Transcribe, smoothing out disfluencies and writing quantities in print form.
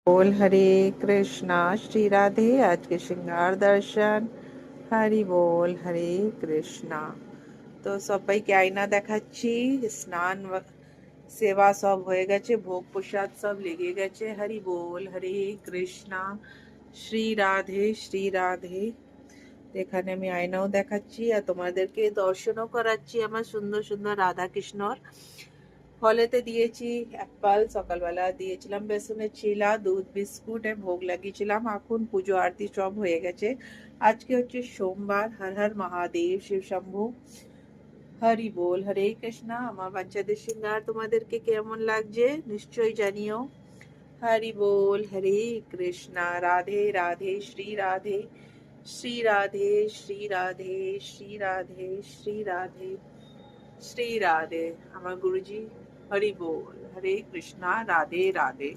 बोल हरे कृष्णा। श्री राधे। आज के श्रृंगार दर्शन। হরি বল হরে কৃষ্ণা। তো সবাইকে আয়না দেখাচ্ছি। স্নান সেবা সব হয়ে গেছে, ভোগ প্রসাদ সব লেগে গেছে। হরি বল হরে কৃষ্ণা। শ্রী রাধে শ্রী রাধে। এখানে আমি আয়নাও দেখাচ্ছি আর তোমাদেরকে দর্শনও করাচ্ছি আমার সুন্দর সুন্দর রাধা কৃষ্ণর। ফলেতে দিয়েছি অ্যাপল, সকালবেলা দিয়েছিলাম বেসনের চিলা, দুধ, বিস্কুট ভোগ লাগিয়েছিলাম। এখন পুজো আরতি সব হয়ে গেছে। আজকে হচ্ছে সোমবার। হর হর মহাদেব, শিব শম্ভু। হরি বল হরে কৃষ্ণা। আমার বাচ্চাদের সিঙ্গার তোমাদেরকে কেমন লাগছে নিশ্চয়ই জানিও। হরি বল হরে কৃষ্ণা। রাধে রাধে। শ্রী রাধে শ্রী রাধে শ্রী রাধে শ্রী রাধে শ্রী রাধে শ্রী রাধে। আমার গুরুজি। হরি বল হরে কৃষ্ণা। রাধে রাধে।